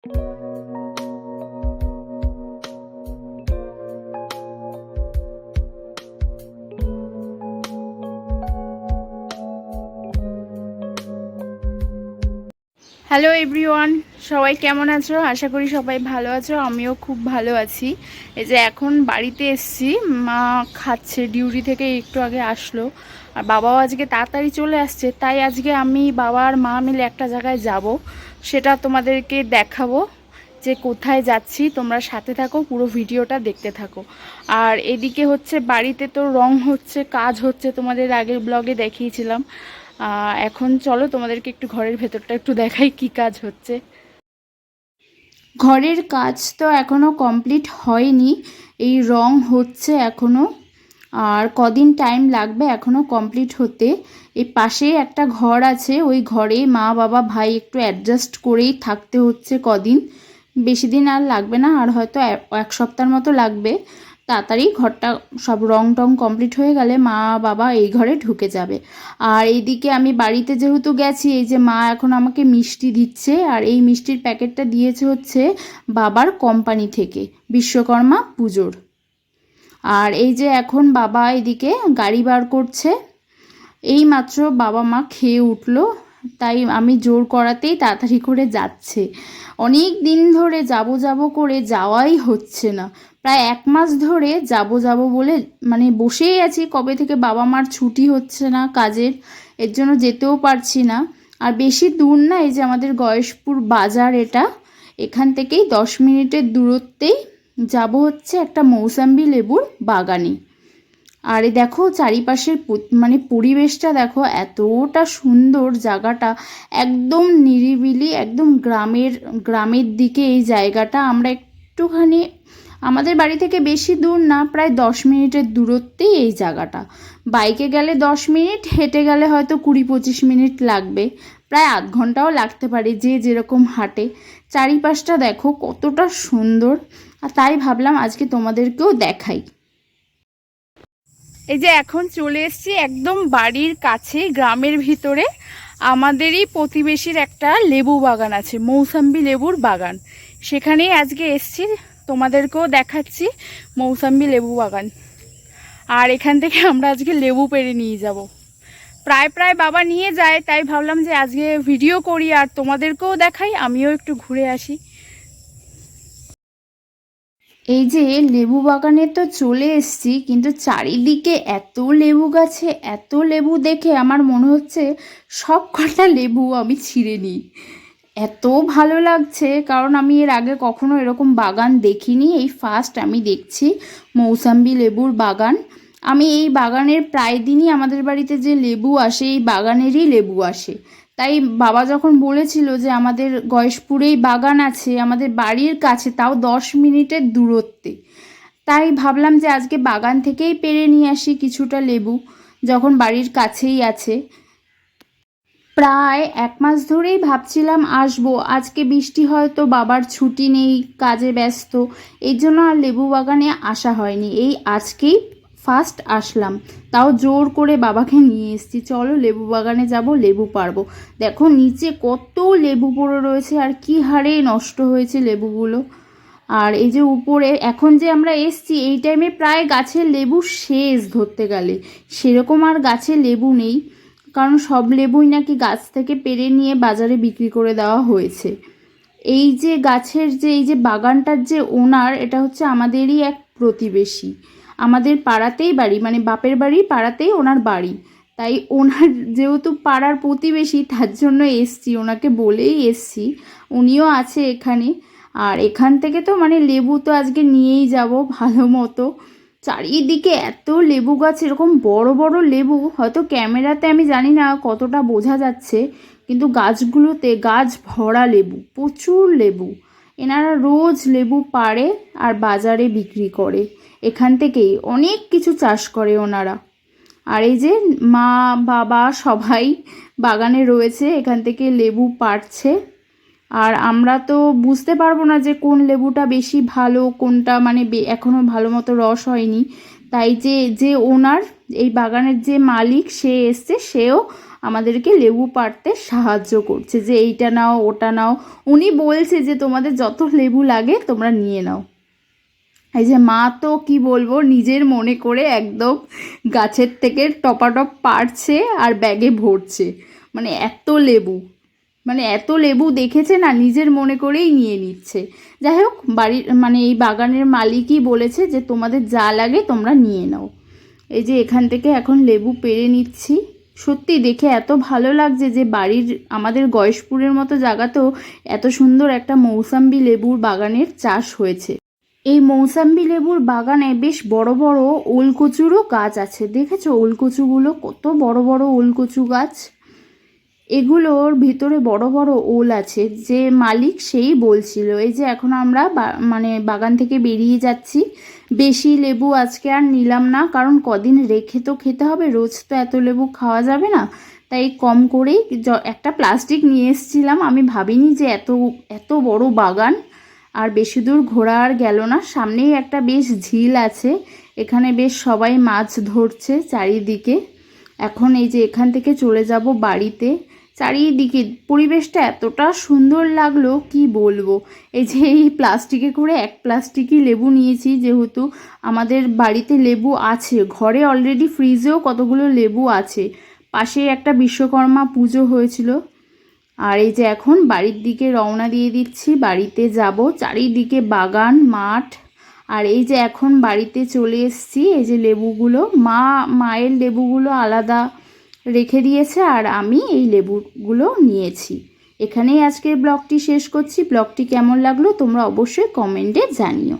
Hello everyone, সবাই কেমন আছো? আশা করি সবাই ভালো আছো। আমিও খুব ভালো আছি। এই যে এখন বাড়িতে এসছি, মা খাচ্ছে, ডিউটি থেকে একটু আগে আসলো। আর বাবাও আজকে তাড়াতাড়ি চলে আসছে, তাই আজকে আমি বাবা আর মা মিলে একটা জায়গায় যাব, সেটা তোমাদেরকে দেখাবো যে কোথায় যাচ্ছি। তোমরা সাথে থাকো, পুরো ভিডিওটা দেখতে থাকো। আর এদিকে হচ্ছে বাড়িতে তো রং হচ্ছে, কাজ হচ্ছে, তোমাদের আগের ব্লগে দেখিয়েছিলাম। এখন চলো তোমাদেরকে একটু ঘরের ভেতরটা একটু দেখাই কি কাজ হচ্ছে। ঘরের কাজ তো এখনো কমপ্লিট হয়নি, এই রং হচ্ছে এখনো, আর কদিন টাইম লাগবে এখনো কমপ্লিট হতে। এই পাশে একটা ঘর আছে, ওই ঘরে মা বাবা ভাই একটু অ্যাডজাস্ট করেই থাকতে হচ্ছে কদিন। বেশি দিন আর লাগবে না, আর হয়তো এক সপ্তাহের মতো লাগবে। তাড়াতাড়ি ঘরটা সব রং টং কমপ্লিট হয়ে গেলে মা বাবা এই ঘরে ঢুকে যাবে। আর এইদিকে আমি বাড়িতে যেহেতু গেছি, এই যে মা এখন আমাকে মিষ্টি দিচ্ছে, আর এই মিষ্টির প্যাকেটটা দিয়েছে হচ্ছে বাবার কোম্পানি থেকে, বিশ্বকর্মা পুজোর। আর এই যে এখন বাবা এদিকে গাড়ি বার করছে, এই মাত্র বাবা মা খেয়ে উঠলো, তাই আমি জোর করাতেই তাড়াতাড়ি করে যাচ্ছে। অনেক দিন ধরে যাব যাব করে যাওয়াই হচ্ছে না, প্রায় 1 মাস ধরে যাব যাব বলে মানে বসেই আছি। কবে থেকে বাবা মার ছুটি হচ্ছে না কাজের, এর জন্য যেতেও পারছি না। আর বেশি দূর না, এই যে আমাদের গয়েশপুর বাজার, এটা এখান থেকেই 10 মিনিটের দূরত্বেই যাব হচ্ছে একটা মৌসাম্বি লেবুর বাগানে। আর এই দেখো চারিপাশের মানে পরিবেশটা দেখো, এতটা সুন্দর জায়গাটা, একদম নিরিবিলি, একদম গ্রামের দিকে এই জায়গাটা। আমরা একটুখানি আমাদের বাড়ি থেকে বেশি দূর না, প্রায় 10 মিনিটের দূরত্বেই এই জায়গাটা। বাইকে গেলে 10 মিনিট, হেঁটে গেলে হয়তো 20-25 মিনিট লাগবে, প্রায় আধ ঘন্টাও লাগতে পারে, যে যেরকম হাঁটে। চারিপাশটা দেখো কতটা সুন্দর, আর তাই ভাবলাম আজকে তোমাদেরকেও দেখাই। এই যে এখন চলে এসেছি একদম বাড়ির কাছে, গ্রামের ভিতরে আমাদেরই প্রতিবেশীর একটা লেবু বাগান আছে, মৌসাম্বি লেবুর বাগান। সেখানেই আজকে এসেছি, তোমাদেরকেও দেখাচ্ছি মৌসাম্বি লেবু বাগান। আর এখান থেকে আমরা আজকে লেবু পেড়ে নিয়ে যাব। প্রায় বাবা নিয়ে যায়, তাই ভাবলাম যে আজকে ভিডিও করি আর তোমাদেরকেও দেখাই, আমিও একটু ঘুরে আসি। এই যে লেবু বাগানে তো চলে এসেছি, কিন্তু চারিদিকে এত লেবু গাছে, এত লেবু দেখে আমার মনে হচ্ছে সব কটা লেবু আমি ছিঁড়ে নিই। এত ভালো লাগছে, কারণ আমি এর আগে কখনো এরকম বাগান দেখিনি, এই ফার্স্ট আমি দেখছি মৌসাম্বি লেবুর বাগান। আমি এই বাগানের প্রায় দিনই আমাদের বাড়িতে যে লেবু আসে, এই বাগানেরই লেবু আসে। তাই বাবা যখন বলেছিল যে আমাদের গয়েশপুরেই বাগান আছে আমাদের বাড়ির কাছে, তাও 10 মিনিটের দূরত্বে, তাই ভাবলাম যে আজকে বাগান থেকেই পেড়ে নিয়ে আসি কিছুটা লেবু, যখন বাড়ির কাছেই আছে। প্রায় 1 মাস ধরেই ভাবছিলাম আসবো, আজকে বৃষ্টি হয়তো বাবার ছুটি নেই, কাজে ব্যস্ত, এই জন্য আর লেবু বাগানে আসা হয়নি। এই আজকেই ফার্স্ট আসলাম, তাও জোর করে বাবাকে নিয়ে এসেছি, চলো লেবু বাগানে যাব, লেবু পারবো। দেখো নিচে কত লেবু পড়ে রয়েছে, আর কি হারে নষ্ট হয়েছে লেবুগুলো। আর এই যে উপরে এখন যে আমরা এসছি, এই টাইমে প্রায় গাছের লেবু শেষ, ধরতে গেলে সেরকম আর গাছে লেবু নেই, কারণ সব লেবুই নাকি গাছ থেকে পেড়ে নিয়ে বাজারে বিক্রি করে দেওয়া হয়েছে। এই যে গাছের যে এই যে বাগানটার যে ওনার, এটা হচ্ছে আমাদেরই এক প্রতিবেশী, আমাদের পাড়াতেই বাড়ি, মানে বাপের বাড়ি পাড়াতেই ওনার বাড়ি। তাই ওনার যেহেতু পাড়ার প্রতিবেশী, তার জন্য এসছি, ওনাকে বলেই এসছি, উনিও আছে এখানে। আর এখান থেকে তো মানে লেবু তো আজকে নিয়েই যাব ভালো মতো। চারিদিকে এত লেবু গাছ, এরকম বড় বড় লেবু, হয়তো ক্যামেরাতে আমি জানি না কতটা বোঝা যাচ্ছে, কিন্তু গাছগুলোতে গাছ ভরা লেবু, প্রচুর লেবু। এনারা রোজ লেবু পাড়ে আর বাজারে বিক্রি করে, এখান থেকেই অনেক কিছু চাষ করে ওনারা। আর এই যে মা বাবা সবাই বাগানে রয়েছে, এখান থেকে লেবু পাড়ছে। আর আমরা তো বুঝতে পারবো না যে কোন লেবুটা বেশি ভালো, কোনটা মানে এখনও ভালো মতো রস হয়নি। তাই যে যে ওনার এই বাগানের যে মালিক, সে এসছে, সেও আমাদেরকে লেবু পাড়তে সাহায্য করছে, যে এইটা নাও ওটা নাও। উনি বলছে যে তোমাদের যত লেবু লাগে তোমরা নিয়ে নাও। এই যে মা তো কি বলবো, নিজের মনে করে একদম গাছের থেকে টপাটপ পাড়ছে আর ব্যাগে ভরছে। মানে এত লেবু দেখেছে না, নিজের মনে করেই নিয়ে নিচ্ছে। যাই হোক, বাড়ির মানে এই বাগানের মালিকই বলেছে যে তোমাদের যা লাগে তোমরা নিয়ে নাও। এই যে এখান থেকে এখন লেবু পেড়ে নিচ্ছি। সত্যি দেখে এত ভালো লাগছে যে বাড়ির আমাদের গয়েশপুরের মতো জায়গাতেও এত সুন্দর একটা মৌসাম্বি লেবুর বাগানের চাষ হয়েছে। এই মৌসাম্বি লেবুর বাগানে বেশ বড় বড় ওলকচুরও গাছ আছে। দেখেছো ওলকচুগুলো, কত বড় বড় ওলকচু গাছ। এগুলোর ভিতরে বড় বড় ওল আছে, যে মালিক সেই বলছিল। এই যে এখন আমরা মানে বাগান থেকে বেরিয়ে যাচ্ছি। বেশি লেবু আজকে আর নিলাম না, কারণ কদিন রেখে তো খেতে হবে, রোজ তো এত লেবু খাওয়া যাবে না। তাই কম করেই একটা প্লাস্টিক নিয়ে এসেছিলাম। আমি ভাবিনি যে এত এত বড় বাগান। আর বেশি দূর ঘোরা আর গেল না। সামনেই একটা বেশ ঝিল আছে, এখানে বেশ সবাই মাছ ধরছে চারিদিকে। এখন এই যে এখান থেকে চলে যাব বাড়িতে। চারিদিকে পরিবেশটা এতটা সুন্দর লাগলো কি বলবো। এই যে এই প্লাস্টিকে করে এক প্লাস্টিকই লেবু নিয়েছি, যেহেতু আমাদের বাড়িতে লেবু আছে, ঘরে অলরেডি ফ্রিজেও কতগুলো লেবু আছে। পাশে একটা বিশ্বকর্মা পুজো হয়েছিল। আর এই যে এখন বাড়ির দিকে রওনা দিয়ে দিচ্ছি, বাড়িতে যাব। চারিদিকে বাগান মাঠ। আর এই যে এখন বাড়িতে চলে এসেছি। এই যে লেবুগুলো মায়ের লেবুগুলো আলাদা রেখে দিয়েছে, আর আমি এই লেবুগুলো নিয়েছি। এখানেই আজকের ব্লগটি শেষ করছি। ব্লগটি কেমন লাগলো তোমরা অবশ্যই কমেন্টে জানিও।